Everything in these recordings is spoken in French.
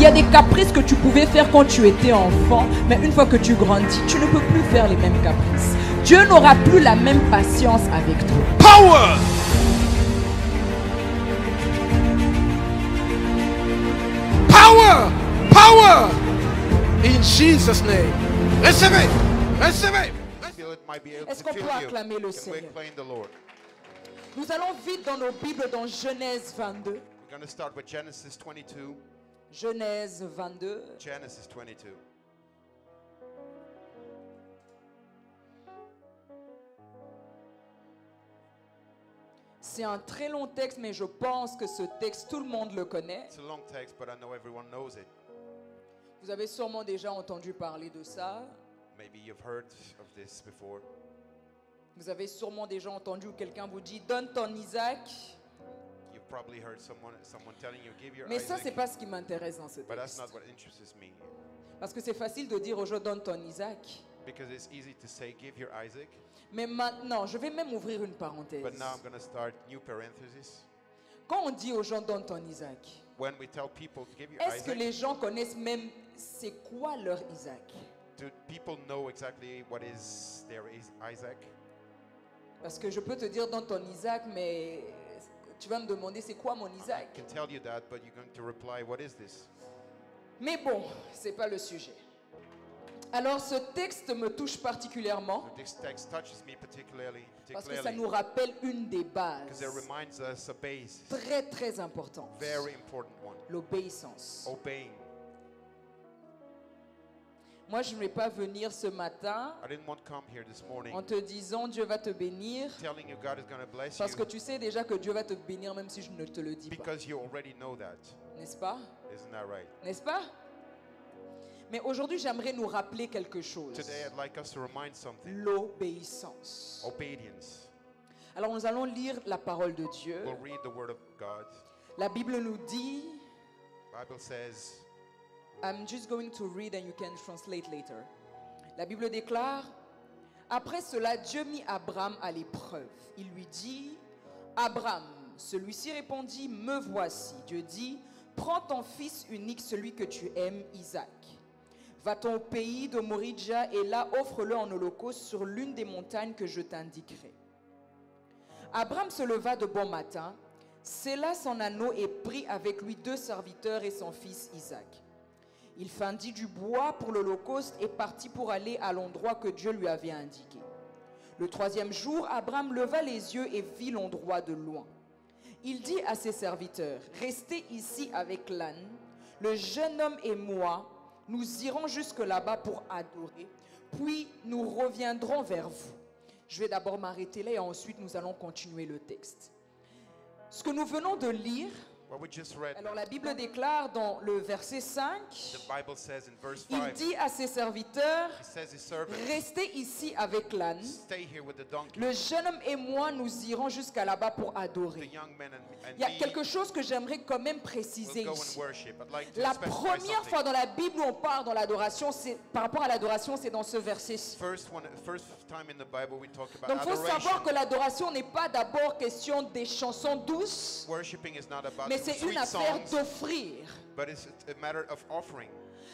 Il y a des caprices que tu pouvais faire quand tu étais enfant, mais une fois que tu grandis, tu ne peux plus faire les mêmes caprices. Dieu n'aura plus la même patience avec toi. Power! Power! Power! In Jesus' name. Recevez! Recevez! Est-ce qu'on peut acclamer le Seigneur? Nous allons vite dans nos Bibles dans Genèse 22. We're going to start with Genesis 22. Genèse 22. Genesis 22. C'est un très long texte, mais je pense que ce texte, tout le monde le connaît. It's a long text, but I know everyone knows it. Vous avez sûrement déjà entendu parler de ça. Maybe you've heard of this before. Vous avez sûrement déjà entendu où quelqu'un vous dit « Donne ton Isaac ». You've probably heard someone telling you, give your Mais ça, Isaac. c'est pas ce qui m'intéresse dans ce But that's texte. not what interests me. Parce que c'est facile de dire aux gens « Donne ton Isaac ». Because it's easy to say, give your Isaac. Mais maintenant, je vais même ouvrir une parenthèse. But now I'm going to start new parenthesis. Quand on dit aux gens « Donne ton Isaac When we tell people, give your » est-ce que Isaac, les gens connaissent même c'est quoi leur Isaac? do people know exactly what is their Isaac? Parce que je peux te dire « Donne ton Isaac », mais tu vas me demander c'est quoi mon I Isaac? can tell you that, but you're going to reply, what is this? Mais bon, c'est pas le sujet. Alors ce texte me touche particulièrement So this text touches me parce que ça nous rappelle une des bases because it reminds us a base, très très importante, very important one, l'obéissance. obeying. Moi, je ne vais pas venir ce matin I didn't want to come here this morning en te disant Dieu va te bénir telling you God is going to bless parce que you tu sais déjà que Dieu va te bénir même si je ne te le dis pas. because you already know that. N'est-ce pas? Isn't that right? N'est-ce pas? Mais aujourd'hui, j'aimerais nous rappeler quelque chose. Today I'd like us to remind something. L'obéissance. Obedience. Alors nous allons lire la parole de Dieu. We'll read the word of God. La Bible nous dit, Bible says, I'm just going to read and you can translate later. La Bible déclare, après cela, Dieu mit Abraham à l'épreuve. Il lui dit, Abraham, celui-ci répondit, me voici. Dieu dit, prends ton fils unique, celui que tu aimes, Isaac. Va-t'en au pays de Moridja et là offre-le en holocauste sur l'une des montagnes que je t'indiquerai. Abraham se leva de bon matin, scella son anneau et prit avec lui 2 serviteurs et son fils Isaac. Il fendit du bois pour l'holocauste et partit pour aller à l'endroit que Dieu lui avait indiqué. Le 3e jour, Abraham leva les yeux et vit l'endroit de loin. Il dit à ses serviteurs, restez ici avec l'âne, le jeune homme et moi, nous irons jusque là-bas pour adorer, puis nous reviendrons vers vous. Je vais d'abord m'arrêter là et ensuite nous allons continuer le texte. Ce que nous venons de lire, what we just read. alors la Bible déclare dans le verset 5, The Bible says in verse il 5, dit à ses serviteurs, he says his servant, restez ici avec l'âne, stay here with the donkey. le jeune homme et moi nous irons jusqu'à là-bas pour The adorer. young men and Il y a me quelque chose que j'aimerais quand même will préciser go ici. and worship. I'd like to La specify première something. fois dans la Bible où on parle dans l'adoration, c'est par rapport à l'adoration, c'est dans ce verset-ci. First time in the Bible we talk about Donc il faut savoir adoration. que l'adoration n'est pas d'abord question des chansons douces, Worshiping is not about mais c'est une sweet affaire songs, d'offrir. but it's a matter of offering.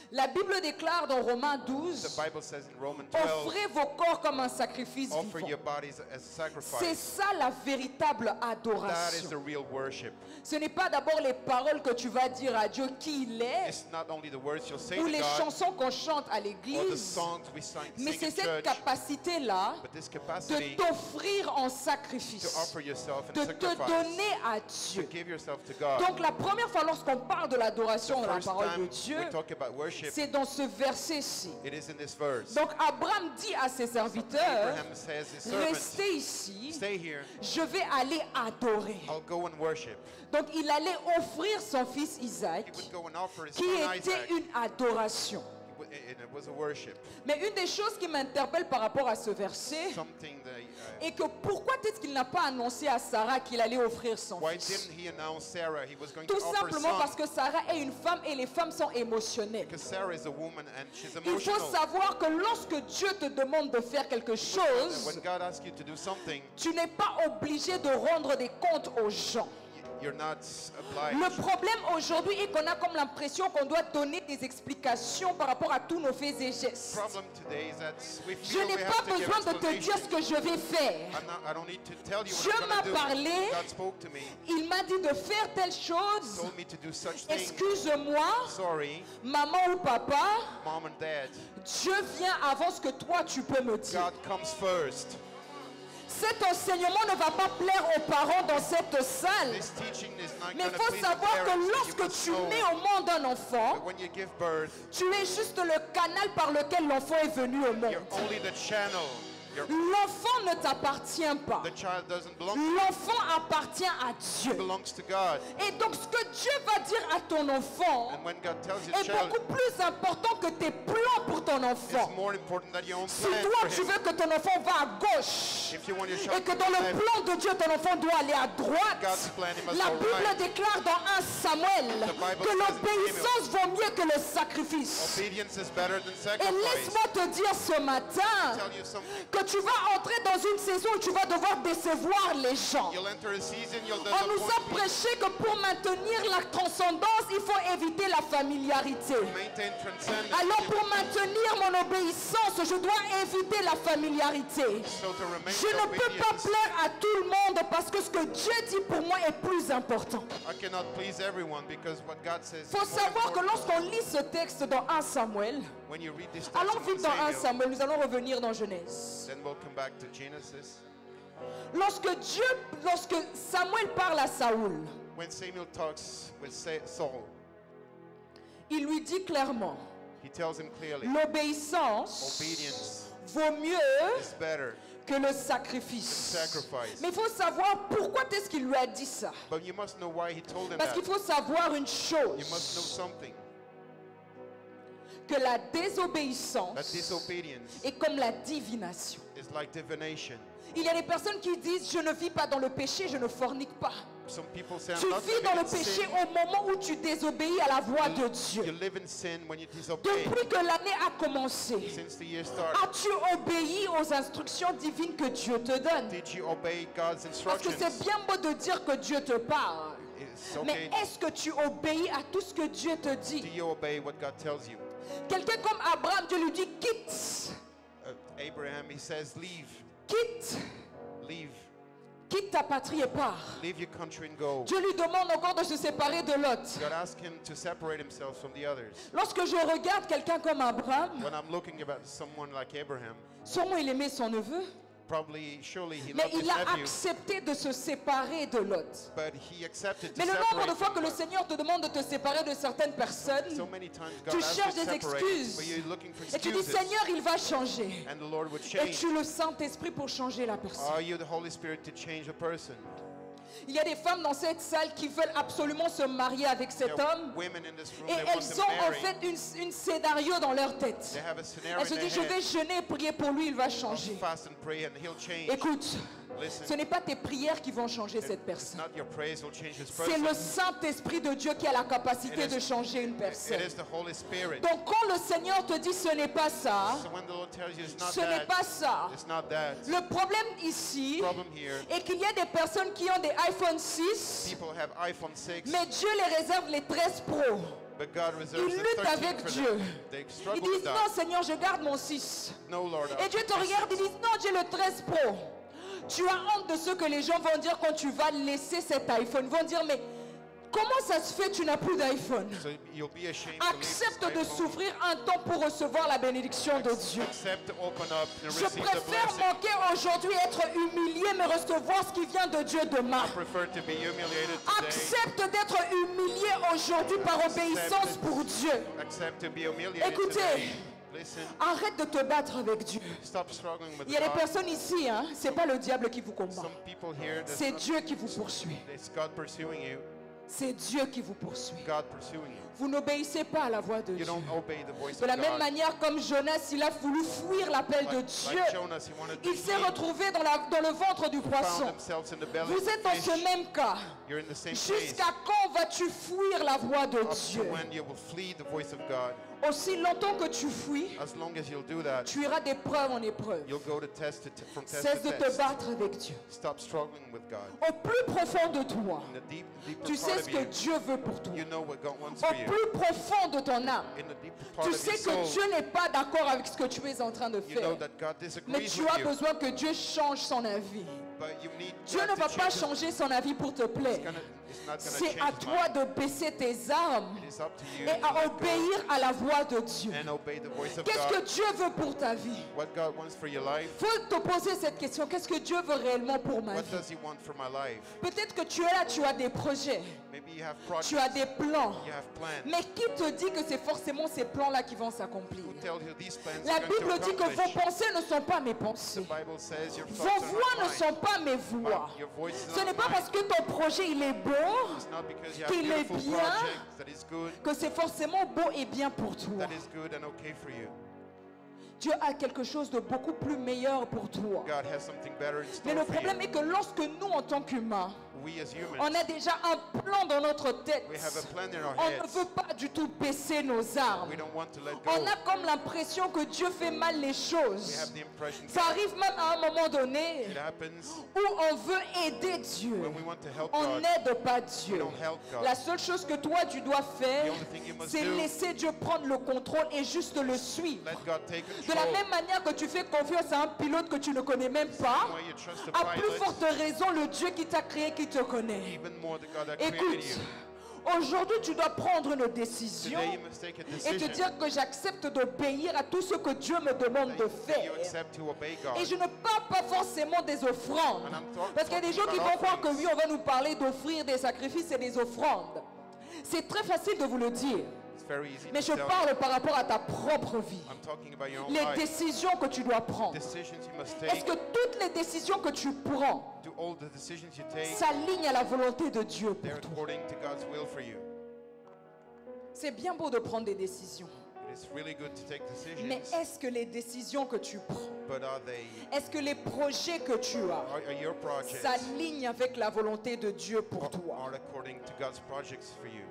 La Bible déclare dans Romains The 12, Bible says in Romans 12, offrez vos corps comme un sacrifice offer vivant. your bodies as a C'est sacrifice. ça la véritable That is adoration. the real worship. Ce n'est pas d'abord les paroles que tu vas dire à Dieu qui il est, It's not only the words you'll say ou to les God chansons qu'on chante à or the l'église, songs we sing mais in c'est cette church, capacité-là but this de capacity t'offrir en to sacrifice, offer yourself de in te sacrifice, donner à to Dieu. give yourself to God. Donc la première fois lorsqu'on parle de l'adoration dans la First parole de time Dieu, we talk about worship, c'est dans ce verset-ci. it is in this verse. Donc Abraham dit à ses serviteurs, Abraham says his servants, restez ici, stay here, je vais aller adorer. I'll go and worship. Donc il allait offrir son fils Isaac, He would go and offer his qui son était Isaac, une adoration. and it was a worship. Mais une des choses qui m'interpelle par rapport à ce verset Something that, est que pourquoi est-ce qu'il n'a pas annoncé à Sarah qu'il allait offrir son why fils? didn't he announce Sarah he was going Tout to offer simplement son? parce que Sarah est une femme et les femmes sont émotionnelles. Because Sarah is a woman and she's Il faut emotional. savoir que lorsque Dieu te demande de faire quelque When chose, God asks you to do something, tu n'es pas obligé de rendre des comptes aux gens. you're not obliged. Le problème aujourd'hui est qu'on a comme l'impression qu'on doit donner des explications par rapport à tous nos faits et gestes. Problem today is that we Je feel n'ai we pas have to give besoin de te dire explanation. ce que je vais faire. I don't need to tell you Dieu what I'm m'a going to do. parlé. God spoke to me, Il m'a dit de faire telle chose. told me to do such things. Excuse-moi, Sorry, maman ou papa, mom and dad. Dieu vient avant ce que toi tu peux me dire. God comes first. Cet enseignement ne va pas plaire aux parents dans cette salle. This teaching is not Mais going il to faut please the savoir que parents. You lorsque must tu know mets au monde un enfant, that when you give birth, tu es juste le canal par lequel l'enfant est venu au monde. you're only the channel. L'enfant ne t'appartient pas. The child doesn't belong to you. L'enfant appartient à Dieu. It belongs to God. Et donc ce que Dieu va dire à ton enfant And when God tells you, est child, beaucoup plus important que tes plans pour ton it's enfant. more important than your own Si plan toi for tu him. veux que ton enfant va à gauche If you want your et child que to dans le left, plan de Dieu ton enfant doit aller à droite, God's plan, he must la go Bible right. déclare dans 1 Samuel The Bible que says in l'obéissance vaut mieux que le sacrifice. Obedience is better than Et sacrifice. laisse-moi te dire ce matin Tell you something. que tu vas entrer dans une saison où tu vas devoir décevoir les gens. You'll enter a season, you'll On nous a disappoint people. prêché que pour maintenir la transcendance, il faut éviter la familiarité. Maintain transcendence. Alors pour maintenir mon obéissance, je dois éviter la familiarité. So to remain Je ne peux pas obedient, plaire à tout le monde parce que ce que Dieu dit pour moi est plus important. I cannot please everyone because what God says Il faut is more savoir que important. lorsqu'on lit ce texte dans 1 Samuel, When you read this text allons in vite dans 1 Samuel, Samuel, nous allons revenir dans Genèse. then we'll come back to Genesis. Lorsque Samuel parle à Saoul, When Samuel talks with Saul, il lui dit clairement, he tells him clearly, l'obéissance obedience vaut mieux is better que le sacrifice. sacrifice. Mais il faut savoir pourquoi est-ce qu'il lui a dit ça. But you must know why he told him Parce that. qu'il faut savoir une You must know chose, something. que la That désobéissance disobedience est comme la divination. is like divination. Il y a des personnes qui disent, je ne vis pas dans le péché, je ne fornique pas. Some people say, Tu I'm not vis dans le living in péché sin. au moment où tu désobéis à la voix de You Dieu. live in sin when you disobey. Depuis que l'année a commencé, Since the year started, as-tu obéi aux instructions divines que Dieu te donne? did you obey God's Parce que instructions? c'est bien beau de dire que Dieu te parle. It's Mais okay. est-ce que tu obéis à tout ce que Dieu te Do dit? you obey what God tells you? Quelqu'un comme Abraham, Dieu lui dit quitte, Abraham, he says, leave, quitte, leave, quitte ta patrie et pars. leave your country and go. Dieu lui demande encore de se séparer de Lot. God asked him to separate himself from the others. Lorsque je regarde quelqu'un comme Abraham, When I'm looking about someone like Abraham, sûrement il aimait son neveu, surely he mais loved his il a nephew, accepté de se séparer de Lot. but he accepted to Mais le nombre de separate fois que from le God. Seigneur te demande de te séparer de certaines personnes, So many times tu God asks you cherches to des separate, excuses. but you're looking for Et tu dis, excuses. Seigneur, il va changer. And the Lord would Et change. tu le Saint-Esprit pour changer la personne. Are you the Holy Spirit to change a person? Il y a des femmes dans cette salle qui veulent absolument se marier avec cet There are homme. women in this room, Et they want elles to ont en marry. fait une scénario dans leur tête. They have a scenario Elles se in their disent, je vais head. jeûner et prier pour lui, il va I'll changer. fast and pray and he'll change. Écoute, Listen, ce n'est pas tes prières qui vont changer cette it's personne. not your praise will change this C'est person. le Saint-Esprit de Dieu qui a la capacité It is- de changer une It personne. is the Holy Spirit. Donc quand le Seigneur te dit ce n'est pas ça, So when the Lord tells you it's not ce n'est that, pas ça. it's not that. Le problème ici Problem here, est qu'il y a des personnes qui ont des iPhone 6, people have iPhone 6, mais Dieu les réserve les 13 Pro. but God reserves Ils the luttent 13 avec for Dieu. them. They Ils struggle disent with non that. Seigneur, je garde mon 6. No, Lord. Et Dieu te regarde et dit non, j'ai le 13 Pro. Tu as honte de ce que les gens vont dire quand tu vas laisser cet iPhone. Ils vont dire mais comment ça se fait que tu n'as plus d'iPhone? So you'll be ashamed to leave this Accepte de iPhone. souffrir un temps pour recevoir la bénédiction de Dieu. Accept to open up and Je receive the préfère blessing. manquer aujourd'hui, être humilié, mais recevoir ce qui vient de Dieu demain. I prefer to be humiliated today. Accepte d'être humilié aujourd'hui par obéissance pour Dieu. Accept to be humiliated Écoutez. today. Listen, Arrête de te battre avec Dieu. stop struggling with Il y a des God. personnes ici, hein, c'est pas le diable qui vous combat. Some people here, C'est Dieu qui vous poursuit. it's God pursuing you. C'est Dieu qui vous poursuit. God pursuing you. Vous n'obéissez pas à la voix de You Dieu. don't obey the voice De of la même God. manière comme Jonas, il a voulu fuir l'appel de Dieu. Like Jonas, he wanted to Il s'est flee, retrouvé dans le ventre du found poisson. themselves in the belly Vous of êtes the dans fish. ce même cas. You're in the same place. Jusqu'à quand vas-tu fuir la voix de Up to Dieu? when you will flee the voice of God. Aussi longtemps que tu fuis, as long as you'll do that, tu iras d'épreuve en épreuve. you'll go to from test Cesse to de te test. battre avec Dieu. Stop struggling with God. Au plus profond de toi, In the deeper tu part sais of ce que you, Dieu veut pour toi. you know what God wants Au for you. plus profond de ton âme, In the deeper part tu of sais your que soul, Dieu n'est pas d'accord avec ce que tu es en train de you know faire. that God Mais disagrees tu with as you. besoin que Dieu change son avis. But you need Dieu God ne to va pas change it. changer son avis pour te plaire. It's not gonna C'est change à his toi mind. de baisser tes armes It is up to you et to à let go obéir à la voix de Dieu. and obey the voice of Qu'est-ce que God. Dieu veut pour ta vie? What God wants for your life. Faut te poser cette question. Qu'est-ce que Dieu veut réellement pour ma What vie? does He want for my life? Peut-être que tu es là, tu as des projets, Maybe you have projects. tu as des plans. You have plans. Mais qui te dit que c'est forcément ces plans-là qui vont s'accomplir? Who tells you these plans La are going Bible to dit que accomplish? vos pensées ne sont pas mes The pensées. Bible says your Vos thoughts are voix not ne mine. sont pas mes voix. Your voice is Ce not n'est pas mine. parce que ton projet il est bon It's not because you have qu'il est beautiful bien. projects that is good, que c'est forcément beau et bien pour toi. that is good and okay for you. Dieu a quelque chose de beaucoup plus meilleur pour toi. God has something better in Mais store le for problème you. est que lorsque nous, en tant qu'humains, We as humans, on a déjà un plan dans notre tête, we have a plan in our on ne heads. veut pas du tout baisser nos armes. We don't want to let go. On a comme l'impression que Dieu fait mal les We choses. have the impression Ça arrive même à un moment donné it happens où on veut aider Dieu. when we want to help On God. n'aide pas We Dieu. don't help God. La seule chose que toi tu dois faire, The only thing you must c'est do, laisser Dieu prendre le contrôle et juste le suivre. let God take De la control. même manière que tu fais confiance à un pilote que tu ne connais même pas, Why you trust the à plus pilot, forte raison le Dieu qui t'a créé, qui te connaît. even more the God that created Écoute, you. aujourd'hui tu dois prendre une décision Today you must take a et te decision dire que j'accepte d'obéir à tout ce que Dieu me demande de that you faire. accept to obey God. Et je ne parle pas forcément des offrandes. And I'm talking Parce qu'il y a des gens qui about vont croire que offerings. oui, on va nous parler d'offrir des sacrifices et des offrandes. C'est très facile de vous le dire. It's very easy Mais to je tell parle par rapport à ta propre vie. I'm talking about your own Les life. décisions que tu dois prendre. Decisions you must Est-ce take. que toutes les décisions que tu prends Do all the decisions you take, s'alignent à la volonté de Dieu they're pour toi? according to God's will for you. C'est bien beau de prendre des décisions. It's really good to take Mais decisions, est-ce que les décisions que tu prends, but are they est-ce que les projets que tu as are your projects s'alignent avec la volonté de Dieu pour toi? are according to God's projects for you?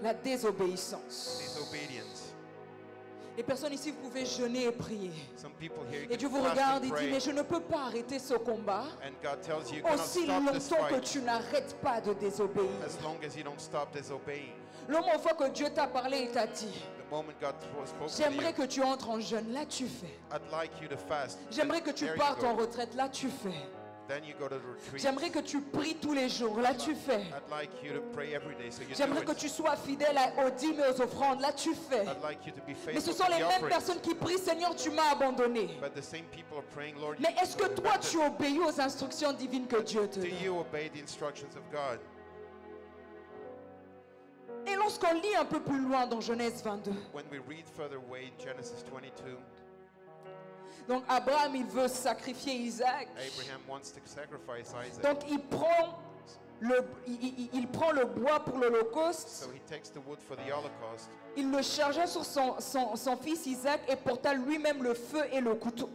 La désobéissance. Disobedience. Les personnes ici, vous pouvez jeûner et prier. Some people here Et can Dieu vous fast regarde and et dit, pray, mais je ne peux pas arrêter ce combat and God tells you you cannot aussi stop this longtemps que fight tu n'arrêtes pas de désobéir. as long as you don't stop disobeying. Le moment une fois que Dieu t'a parlé, il t'a dit, The moment God spoke to j'aimerais you, que tu entres en jeûne, là tu fais. I'd like you to fast. J'aimerais que tu There you partes go. en retraite, là tu fais. Then you go to the retreat. J'aimerais que tu pries tous les jours, là tu fais. I'd like you to pray every day, so you do J'aimerais que it. tu sois fidèle aux dîmes et aux offrandes, là tu fais. I'd like you to be Mais ce faithful sont to les the mêmes offerings. personnes qui prient, Seigneur, tu m'as abandonné. But the same people are praying, Lord, Mais est-ce que you toi abandoned. tu obéis aux instructions divines que Dieu te Do donne? you obey the instructions of God? Et lorsqu'on lit un peu plus loin dans Genèse 22, When we read further away in Genesis 22, donc Abraham il veut sacrifier Isaac. Abraham wants to sacrifice Isaac. Donc il prend il prend le bois pour l'Holocauste, So he takes the wood for the Holocaust, il le chargea sur son fils Isaac et porta lui-même le feu et le couteau.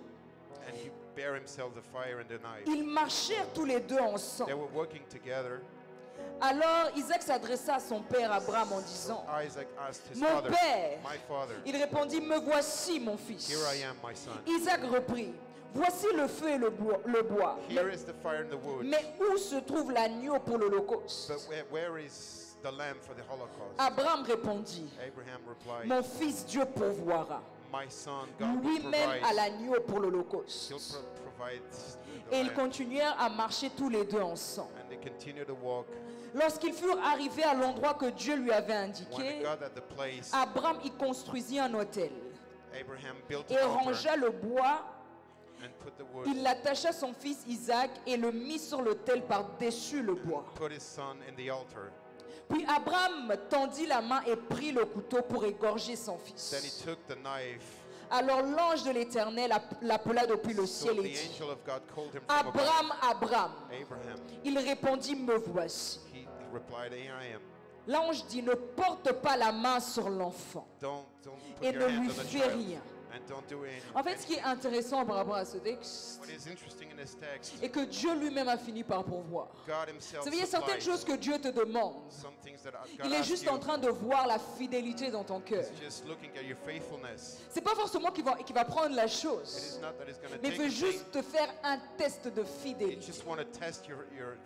and he bare himself the fire and the knife. Ils marchèrent tous les deux They ensemble. were working together. Alors Isaac s'adressa à son père Abraham en disant, Isaac asked his mon father, père. my father, Il répondit, me voici mon fils. here I am, my son. Isaac reprit, voici le feu et le bois. Here is the fire and the wood. Mais où se trouve l'agneau pour l'Holocauste? But where is the lamb for the Holocaust? Abraham répondit, Abraham replied, mon fils Dieu pourvoira my son, God will lui-même à provide. l'agneau pour l'Holocauste. He'll provide the Et ils lamb. continuèrent à marcher tous les deux ensemble. And they continued to walk. Lorsqu'ils furent arrivés à l'endroit que Dieu lui avait When they indiqué, got at the place, Abraham y construisit un autel Abraham built et an altar rangea le bois. and put the wood, Il attacha son fils Isaac et le mit sur l'autel par-dessus le bois. put his son in the altar. Puis Abraham tendit la main et prit le couteau pour égorger son Then he fils. took the knife. Alors l'ange de l'Éternel l'appela depuis le So ciel et the dit, angel of God called him from above. Abraham, Abraham. Abraham, Il répondit, me voici. he replied, here I am. L'ange dit, ne porte pas la main sur l'enfant Don't put et your ne hand lui on the fais child rien. And don't do En fait, ce qui est anything. intéressant par rapport à ce texte, What is interesting in this text, est que Dieu lui-même a fini par pourvoir. God himself Vous savez, il y a certaines supplies choses que Dieu te demande. some things that God Il est asks juste you. en train de voir la fidélité dans ton cœur. He's just looking at your faithfulness. C'est pas forcément qu'il va prendre la It chose, is not that it's going to mais il take veut a thing. juste te faire un test de He fidélité. just want to test your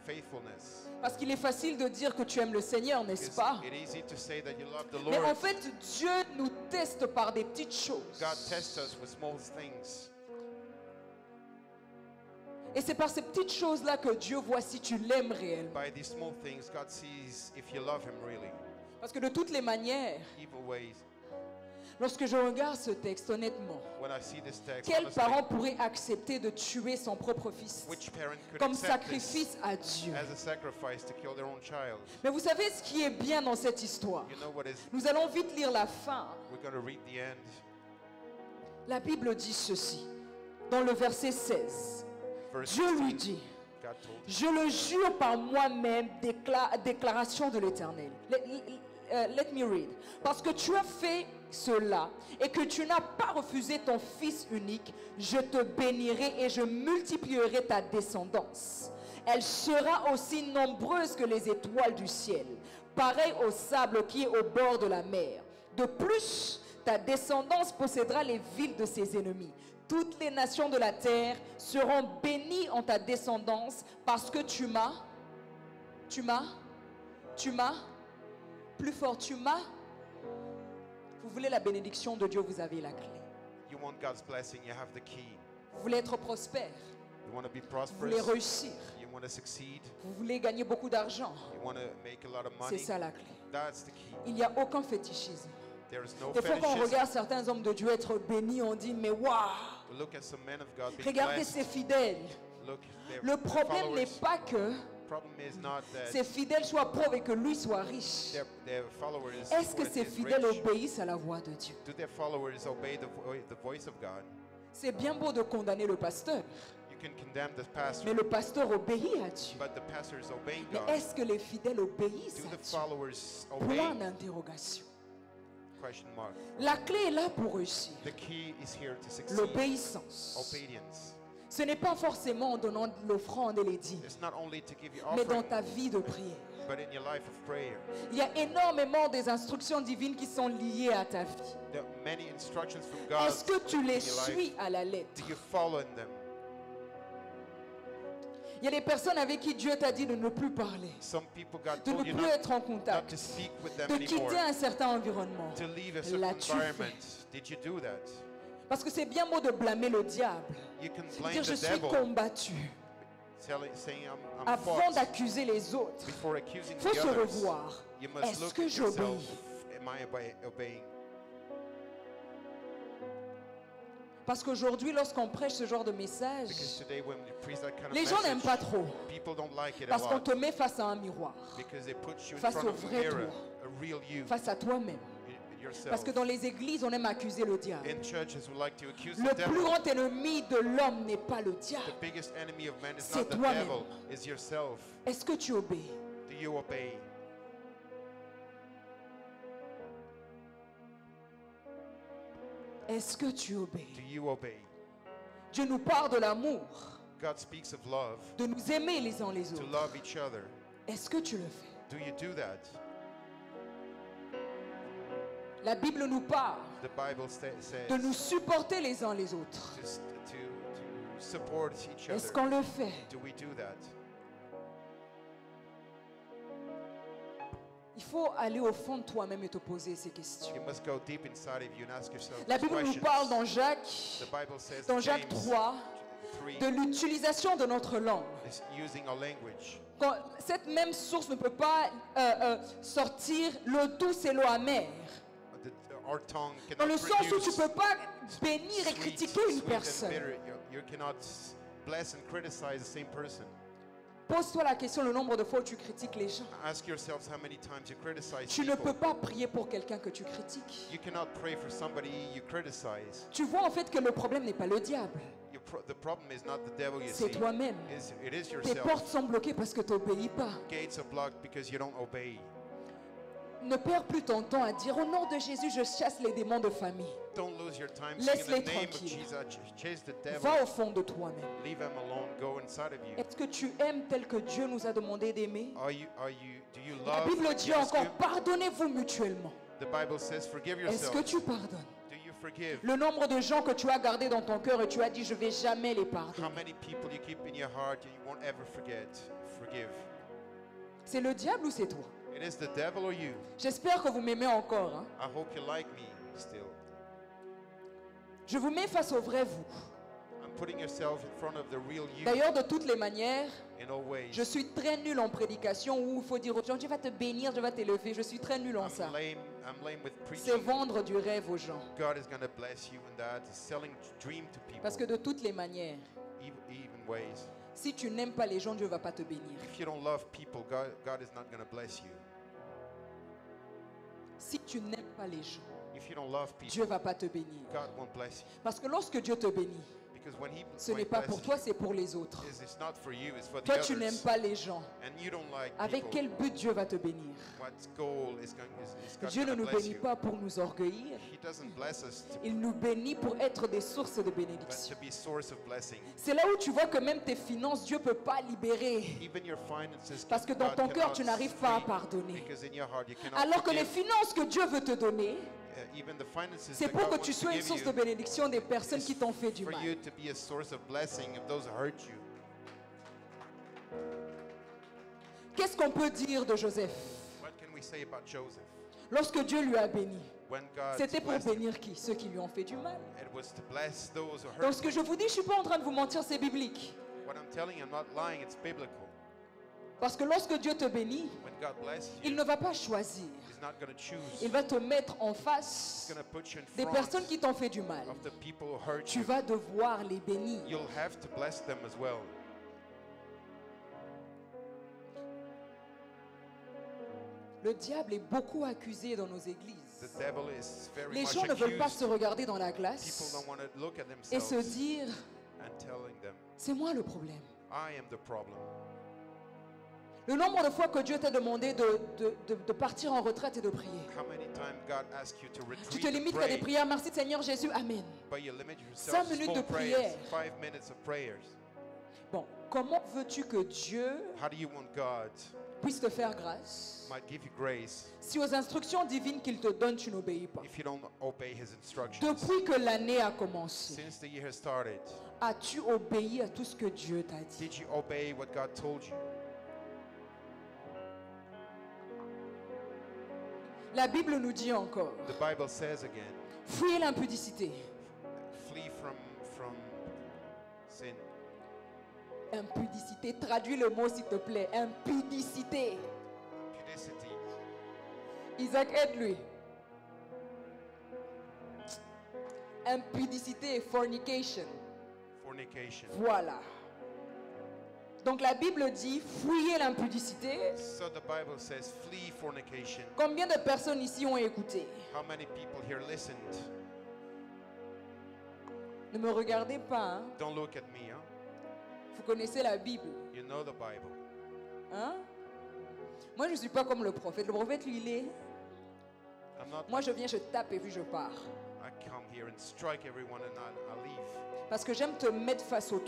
faithfulness. Parce qu'il est facile de dire que tu aimes le Seigneur, n'est-ce It's pas? easy to say that you love the Mais en Lord. fait, Dieu nous teste par des petites choses. God tests us with small things. Et c'est par ces petites choses-là que Dieu voit si tu l'aimes réellement. By these small things, God sees if you love him really. Parce que de toutes les manières, Evil ways. lorsque je regarde ce texte, honnêtement, When I see this text, quel honestly, parent pourrait accepter de tuer son propre fils which parent could comme accept this sacrifice à Dieu? as a sacrifice to kill their own child? Mais vous savez ce qui est bien dans cette histoire? You know what is? Nous allons vite lire la fin. We're going to read the end. La Bible dit ceci, dans le verset 16. Verse Dieu lui 16, dit, God told him, je le jure par moi-même, déclaration de l'Éternel. Let me read. Parce que tu as fait cela et que tu n'as pas refusé ton fils unique, je te bénirai et je multiplierai ta descendance. Elle sera aussi nombreuse que les étoiles du ciel, pareille au sable qui est au bord de la mer. De plus, ta descendance possédera les villes de ses ennemis. Toutes les nations de la terre seront bénies en ta descendance parce que tu m'as, plus fort, vous voulez la bénédiction de Dieu, vous avez la clé. you want God's blessing, you have the key. Vous voulez être prospère, You want to be vous voulez prosperous, réussir, you want to succeed, vous voulez gagner beaucoup d'argent. you want to make a lot of C'est money. ça la clé. That's the key. Il n'y a aucun fétichisme. There is no Des fois, quand on fetishism. regarde certains hommes de Dieu être bénis, on dit, mais waouh, We look at some men of God being regardez blessed. ces fidèles. Look, Le problème n'est followers. pas que Problem is not that ces fidèles soient pauvres et que lui soit riche. their followers Est-ce que or ces is fidèles rich. obéissent à la voix de Dieu? Do their followers obey the voice of God? C'est bien beau de condamner le pasteur, You can condemn the pastor, mais le pasteur obéit à Dieu. but the pastor is obeying Mais God. est-ce que les fidèles obéissent Do à the Dieu? followers Point obey? d'interrogation. Question mark. La clé est là pour réussir. The key is here to succeed. L'obéissance. Obedience. Ce n'est pas forcément en donnant de l'offrande et les dîmes, It's not only to give you mais dans offering, ta vie de prière. but in your life of prayer. Il y a énormément des instructions divines qui sont liées à ta vie. There are many instructions from God. Est-ce que tu in les your life. suis à la lettre? Do you follow in them? Il y a des personnes avec qui Dieu t'a dit de ne plus parler, Some people God de ne told you plus not, être en not to contact, speak with them de anymore, quitter un certain environnement. to leave a certain L'as-tu environment. Did you do that? Parce que c'est bien beau de blâmer le diable. You can blame Dire je the suis devil, combattu saying I'm avant fought d'accuser les autres. before accusing Il faut the se others. revoir. You must Est-ce look que at yourself. j'obéis? Am I obeying? Parce qu'aujourd'hui, lorsqu'on prêche ce genre de Because message, today when we preach that kind of les gens n'aiment pas message, trop. people don't like it a Parce qu'on lot. te met face à un miroir, Because they put you in face front au of a vrai mirror, toi. a real you, face à toi-même. yourself. Parce que dans les églises, on aime accuser le diable. In churches, we like to accuse Le the plus devil. grand ennemi de l'homme n'est pas le diable. The biggest enemy of man is C'est not the toi-même. devil, it's yourself. Est-ce que tu obéis? Do you obey? Est-ce que tu obéis? Do you obey? Dieu nous parle de l'amour, God speaks of love, de nous aimer les uns les to autres. love each other. Est-ce que tu le fais? Do you do that? La Bible nous parle The Bible says de nous supporter les uns les autres. to support each Est-ce other. qu'on le fait? Do we do that? Il faut aller au fond de toi-même et te poser ces questions. You must go deep inside of you and ask yourself La these Bible nous questions. parle dans Jacques, The Bible says dans in Jacques James 3, 3 de l'utilisation de notre langue. is using our language. Cette même source ne peut pas sortir l'eau douce et l'eau amère. Our tongue Dans cannot le sens où tu produce ne peux pas bénir et sweet, critiquer une sweet and personne. bitter. You cannot bless and criticize the same person. Pose-toi la question le nombre de fois où tu critiques les gens. Ask yourselves how many times you criticize Tu ne people. peux pas prier pour quelqu'un que tu critiques. You cannot pray for somebody you criticize. Tu vois en fait que le problème n'est pas le diable, The problem is not the devil you c'est see. toi-même. It is Tes yourself. portes sont bloquées parce que tu n'obéis pas. Gates are blocked because you don't obey. Ne perds plus ton temps à dire au nom de Jésus, je chasse les démons de famille. Don't lose your time Laisse-les saying in the name of tranquilles. Jesus. Chase the devil. Va au fond de toi-même. Leave him alone. Go inside of you. Est-ce que tu aimes tel que Dieu nous a demandé d'aimer? Do you La love? Bible dit you ask encore, him? pardonnez-vous mutuellement. The Bible says, forgive Est-ce yourself. que tu pardonnes? Do you forgive? Le nombre de gens que tu as gardés dans ton cœur et tu as dit, je ne vais jamais les How pardonner. many people you keep in your heart and you won't ever forget? Forgive. C'est le diable ou c'est toi? It is the devil or you. J'espère que vous m'aimez encore. Hein. I hope you like me still. Je vous mets face au vrai vous. I'm putting yourself in front of the real you D'ailleurs, de toutes les manières, in all ways. je suis très nulle en prédication où il faut dire aux gens, Dieu va te bénir, Dieu va t'élever. Je suis très nulle en ça. I'm lame with C'est preaching. vendre du rêve aux gens. God is going to bless you in that. Selling dream to people. Parce que de toutes les manières, Even ways. si tu n'aimes pas les gens, Dieu ne va pas te bénir. If you don't love people, God is not going to bless you. Si tu n'aimes pas les gens, If you don't love people, Dieu ne va pas te bénir. God won't bless you. Parce que lorsque Dieu te bénit, Because when ce n'est pas pour toi, c'est pour les autres. it's not for you, it's for the Toi, others. tu n'aimes pas les gens. And you don't like Avec people. quel but Dieu va te bénir? What goal is God Dieu ne going to nous bless bénit you? pas pour nous orgueillir. He doesn't bless us Il nous bénit pour être des sources de but bénédiction. to be source of blessing. C'est là où tu vois que même tes finances, Dieu ne peut pas libérer. Even your finances, Parce que dans God ton cœur, cannot tu n'arrives pas à free, pardonner. because in your heart you cannot Alors que les forgive. finances que Dieu veut te donner, Even the finances c'est that pour God que tu wants to sois une give source you de bénédiction des personnes is qui t'ont fait du for mal. you to be a source of blessing of those who hurt you. Qu'est-ce qu'on peut dire de Joseph? What can we say about Joseph? Lorsque Dieu lui a béni, When God c'était pour blessed him, bénir qui? Ceux qui lui ont fait du mal. it was to bless those who hurt Donc ce que him. je vous dis, je ne suis pas en train de vous mentir, c'est biblique. What I'm telling you, I'm not lying, it's biblical. Parce que lorsque Dieu te bénit, When God blesses il you, ne va pas choisir. He's not going to choose. Il va te mettre en He's face going to put you in des front personnes qui t'ont fait du mal. of the people who hurt Tu you. vas devoir les bénir. You'll have to bless them as well. Le diable est beaucoup accusé dans nos églises. The devil is very Les much gens ne veulent pas se accused. regarder dans la People glace don't want to look at et se themselves dire, and telling them, c'est moi le problème. I am the problem. Le nombre de fois que Dieu t'a demandé de partir en retraite et de prier. How many times God asked you to Tu te retreat and limites à des pray, prières. Merci Seigneur Jésus. Amen. but you limit 5 yourself to minutes de small prayers, prière. 5 minutes of prayers. Bon, comment veux-tu que Dieu How do you want God puisse te faire grâce might give you grace si aux instructions divines qu'il te donne, tu n'obéis pas? if you don't obey His instructions? Depuis que l'année a commencé, Since the year has started, as-tu obéi à tout ce que Dieu t'a dit? did you obey what God told you? La Bible nous dit encore, The Bible says again, fuyez l'impudicité. flee from sin. Impudicité, traduis le mot s'il te plaît. Impudicité. Pudicity. Isaac, aide-lui. Impudicité, fornication. Fornication. Voilà. Donc la Bible dit, fuyez l'impudicité. So the Bible says, flee fornication. Combien de personnes ici ont écouté? How many people here listened? Ne me regardez pas, hein? Don't look at me, huh? Vous connaissez la Bible, You know the Bible. hein? Moi, je ne suis pas comme le prophète. Le prophète, lui, il est... I'm not. Moi, je viens, je tape et puis je pars. I come here and strike everyone and I leave Parce que j'aime te mettre face au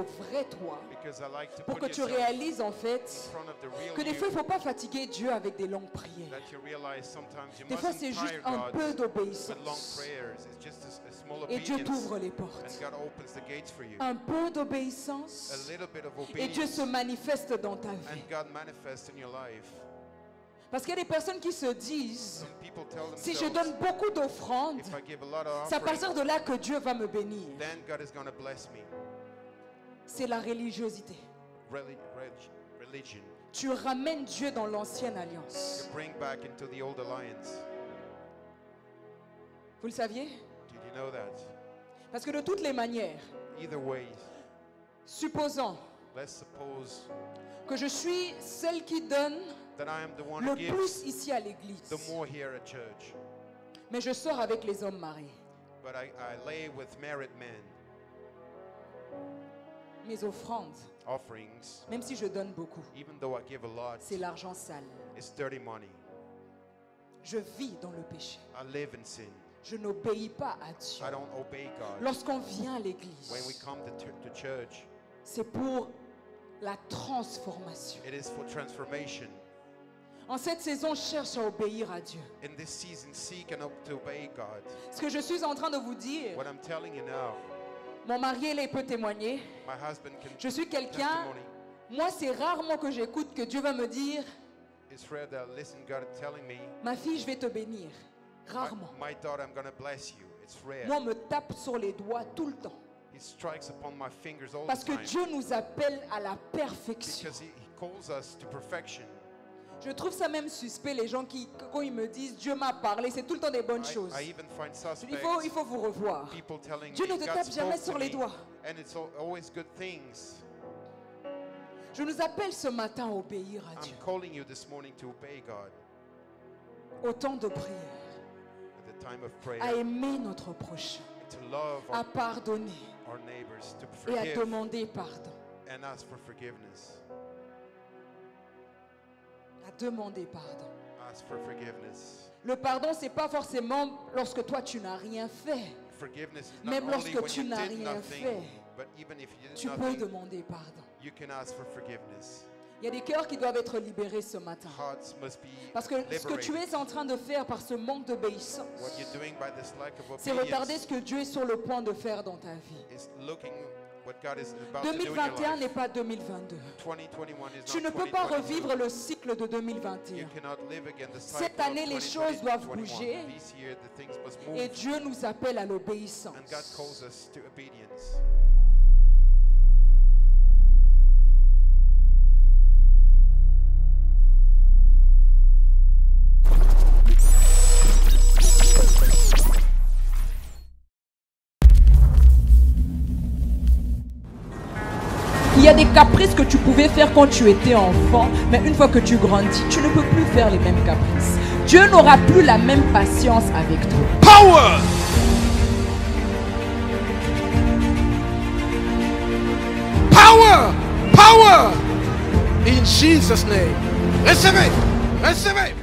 vrai toi. because I like to Pour que put tu yourself réalises, en in fait, front of the real que des fois, il you. ne faut pas fatiguer Dieu avec des longues prières. That you realize sometimes you Des fois, c'est mustn't juste tire un God peu with long d'obéissance. prayers. It's just a small Et Dieu t'ouvre obedience, les and portes. God opens the gates for you. Un peu A d'obéissance. little bit of Et Dieu obedience, se manifeste dans ta and vie. God manifests in your life. Parce qu'il y a des personnes qui se disent, Some people tell si je themselves, donne beaucoup d'offrandes, if I give a lot of c'est à partir offering, de là que Dieu va me bénir. then God is going to bless me. C'est la religiosité. Religion. Tu ramènes Dieu dans l'ancienne alliance. You bring back into the old alliance. Vous le saviez? Did you know that? Parce que de toutes les manières, Either way, supposons let's suppose que je suis celle qui donne that I am the one le who gives plus ici à l'église, the more here at church, mais je sors avec les hommes mariés. but I lay with married men. Mes offrandes, Offerings, même si je donne beaucoup, even though I give a lot, c'est l'argent sale. it's dirty money. Je vis dans le péché. I live in sin. Je n'obéis pas à Dieu. I don't obey God. Lorsqu'on vient à When we l'église, come to church, c'est pour la transformation. it is for transformation. En cette saison, cherche à obéir à Dieu. In this season, seek and to obey God. Ce que je suis en train de vous dire, What I'm telling you now, mon mari, il peut témoigner. my husband can Je suis quelqu'un, testimony. moi c'est rarement que j'écoute que Dieu va me dire, It's rare that I listen God telling me, ma fille, je vais te bénir. Rarement. my daughter, I'm going to bless you. It's rare. Moi, on me tape sur les doigts tout le temps. He strikes upon my fingers all Parce the que time. Dieu nous appelle à la perfection. Because he calls us to perfection. Je trouve ça même suspect, les gens qui, quand ils me disent Dieu m'a parlé, c'est tout le temps des bonnes choses. I even find suspect Il faut vous revoir. people telling Dieu me ne te God tape jamais spoke sur to les me, doigts. and it's always good things. Je nous appelle ce matin à obéir à Dieu. I'm calling you this morning to obey God Au temps de prière, at the time of prayer, à aimer notre prochain, to love à pardonner our neighbors, to et à forgive demander pardon. and ask for forgiveness. À demander pardon. Ask for forgiveness. Le pardon, c'est pas forcément lorsque toi tu n'as rien fait. Forgiveness is not Même only lorsque when tu you n'as did rien nothing, fait, but even if you did Tu peux nothing, demander pardon. you can ask for forgiveness. Il y a des cœurs qui doivent être libérés ce matin. Hearts must be Parce que ce que tu liberated. es en train de faire par ce manque d'obéissance, What you're doing by this lack of c'est retarder obedience ce que Dieu est sur le point de faire dans ta vie. is looking what God is about to do in your 2021 n'est life. pas 2022. 2021 is Tu not ne peux pas 2022. revivre le cycle de You 2021. cannot live again the cycle Cette of année, les 2020, choses doivent 2021. bouger. This year, the things must move. Et Dieu nous appelle à l'obéissance. And God calls us to obedience. Il y a des caprices que tu pouvais faire quand tu étais enfant, mais une fois que tu grandis, tu ne peux plus faire les mêmes caprices. Dieu n'aura plus la même patience avec toi. Power! Power! Power! In Jesus' name. Recevez! Recevez!